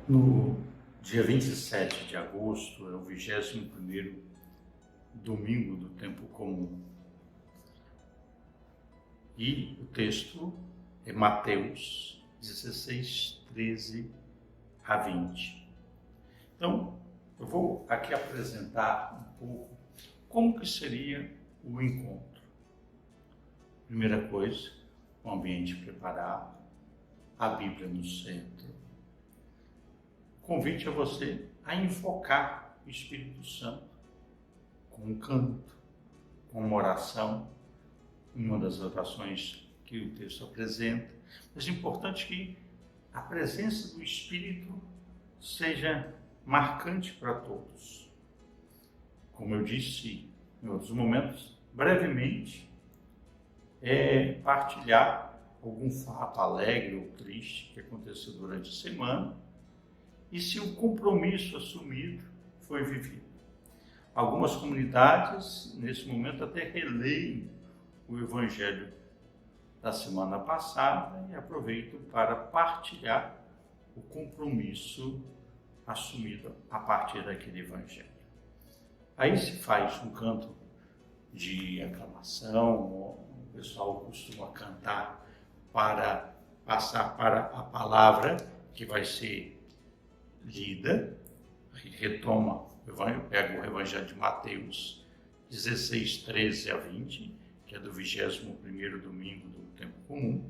No dia 27 de agosto, é o 21º domingo do tempo comum. E o texto é Mateus 16, 13 a 20. Então, eu vou aqui apresentar um pouco como que seria o encontro. Primeira coisa, o ambiente preparado, a Bíblia no centro. Convite a você a invocar o Espírito Santo com um canto, com uma oração, uma das orações que o texto apresenta. Mas é importante que a presença do Espírito seja marcante para todos. Como eu disse em outros momentos, brevemente, partilhar algum fato alegre ou triste que aconteceu durante a semana e se o compromisso assumido foi vivido. Algumas comunidades, nesse momento, até releem o Evangelho da semana passada e aproveitam para partilhar o compromisso assumido a partir daquele Evangelho. Aí se faz um canto de aclamação, o pessoal costuma cantar para passar para a palavra que vai ser lida, retoma, pega o Evangelho de Mateus 16, 13 a 20, que é do 21º domingo do tempo comum,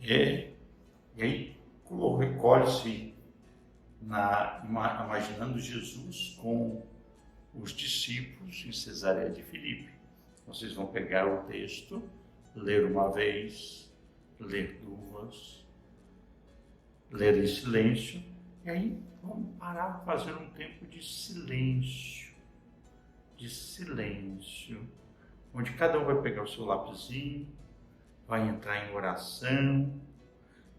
e aí recolhe-se imaginando Jesus com os discípulos em Cesareia de Filipe. Vocês vão pegar o texto, ler uma vez, ler duas, ler em silêncio, e aí vamos parar para fazer um tempo de silêncio, onde cada um vai pegar o seu lapisinho, vai entrar em oração,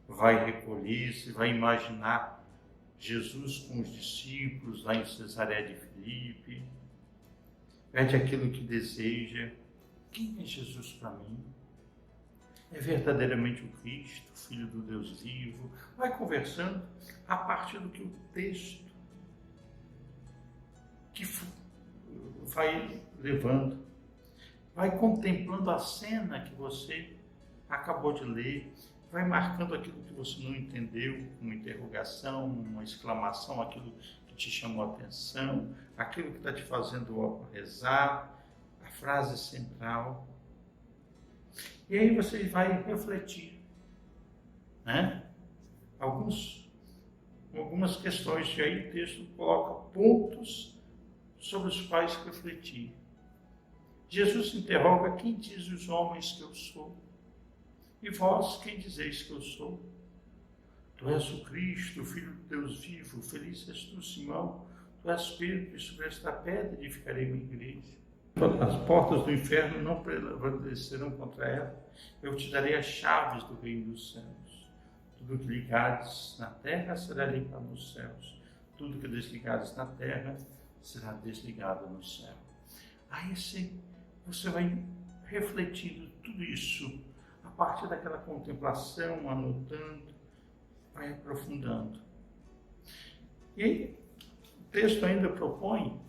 vai recolher-se, vai imaginar Jesus com os discípulos lá em Cesareia de Filipe, pede aquilo que deseja. Quem é Jesus para mim? É verdadeiramente o Cristo, Filho do Deus vivo? Vai conversando a partir do que o texto que vai levando. Vai contemplando a cena que você acabou de ler, vai marcando aquilo que você não entendeu, uma interrogação, uma exclamação, aquilo que te chamou a atenção, aquilo que está te fazendo rezar, a frase central. E aí você vai refletir, né? Algumas questões, e aí o texto coloca pontos sobre os quais refletir. Jesus interroga: quem diz os homens que eu sou? E vós, quem dizeis que eu sou? Tu és o Cristo, o Filho de Deus vivo. Feliz és tu, Simão. Tu és Pedro, e sobre esta pedra edificarei uma igreja. As portas do inferno não prevalecerão contra ela. Eu te darei as chaves do reino dos céus. Tudo que ligares na terra será ligado nos céus. Tudo que desligares na terra será desligado no céu. Aí você vai refletindo tudo isso a partir daquela contemplação, anotando, vai aprofundando. E aí o texto ainda propõe: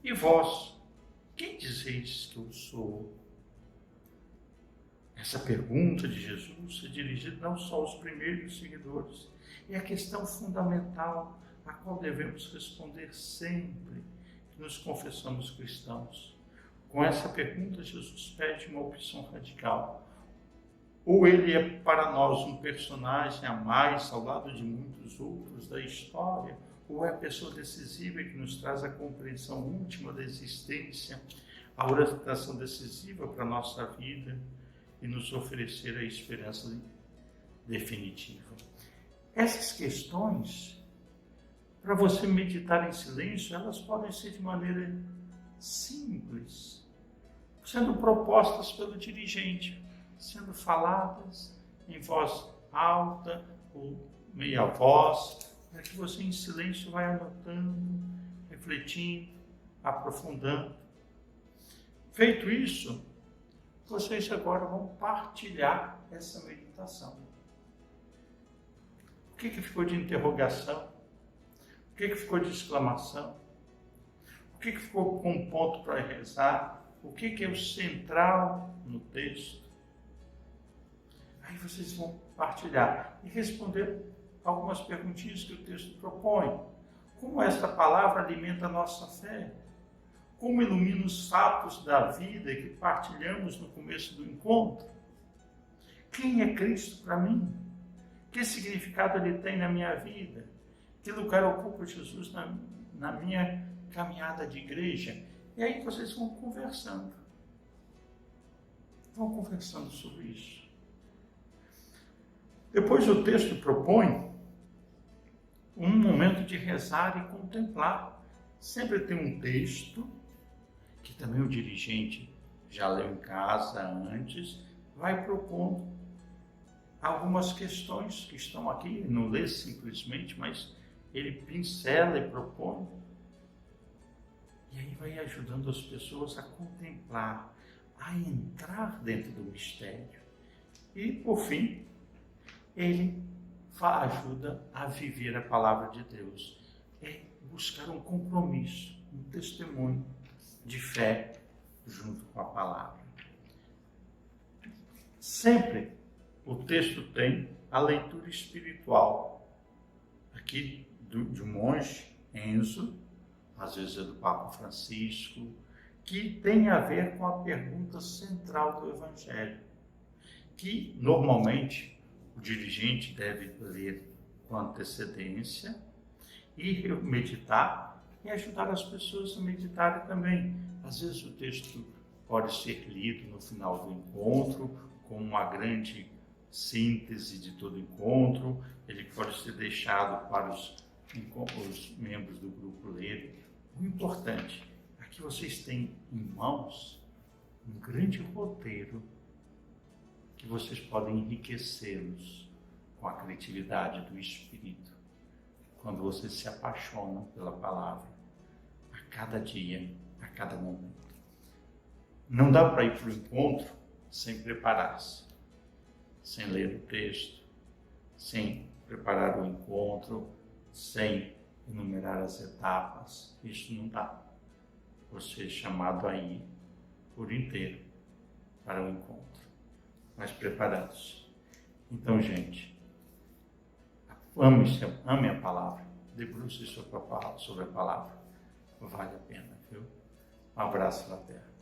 e vós, quem dizeis que eu sou? Essa pergunta de Jesus é dirigida não só aos primeiros seguidores, é a questão fundamental a qual devemos responder sempre que nos confessamos cristãos. Com essa pergunta, Jesus pede uma opção radical. Ou ele é para nós um personagem a mais ao lado de muitos outros da história, ou é a pessoa decisiva que nos traz a compreensão última da existência, a orientação decisiva para a nossa vida e nos oferecer a esperança definitiva. Essas questões, para você meditar em silêncio, elas podem ser de maneira simples, sendo propostas pelo dirigente, sendo faladas em voz alta ou meia voz, para que você em silêncio vai anotando, refletindo, aprofundando. Feito isso, vocês agora vão partilhar essa meditação. O que ficou de interrogação? O que ficou de exclamação? O que ficou com um ponto para rezar? O que é o central no texto? Aí vocês vão partilhar e responder algumas perguntinhas que o texto propõe. Como esta palavra alimenta a nossa fé? Como ilumina os fatos da vida que partilhamos no começo do encontro? Quem é Cristo para mim? Que significado ele tem na minha vida? Que lugar ocupa Jesus na minha caminhada de igreja? E aí vocês vão conversando. Vão conversando sobre isso. Depois o texto propõe um momento de rezar e contemplar. Sempre tem um texto, que também o dirigente já leu em casa antes, vai propondo algumas questões que estão aqui, não lê simplesmente, mas ele pincela e propõe. E aí vai ajudando as pessoas a contemplar, a entrar dentro do mistério. E, por fim, ele ajuda a viver a palavra de Deus. É buscar um compromisso, um testemunho de fé junto com a palavra. Sempre o texto tem a leitura espiritual. Aqui de um monge, Enzo, às vezes é do Papa Francisco, que tem a ver com a pergunta central do Evangelho, que normalmente o dirigente deve ler com antecedência e meditar e ajudar as pessoas a meditarem também. Às vezes o texto pode ser lido no final do encontro, como uma grande síntese de todo o encontro, ele pode ser deixado para os membros do grupo lerem. O importante é que vocês têm em mãos um grande roteiro que vocês podem enriquecê-los com a criatividade do Espírito, quando vocês se apaixonam pela palavra, a cada dia, a cada momento. Não dá para ir para o encontro sem preparar-se, sem ler o texto, sem preparar o encontro, sem enumerar as etapas. Isso não dá. Você é chamado a ir por inteiro para o encontro, mas preparados. Então, gente, ame a palavra, debruce sobre a palavra, vale a pena, viu? Um abraço na terra.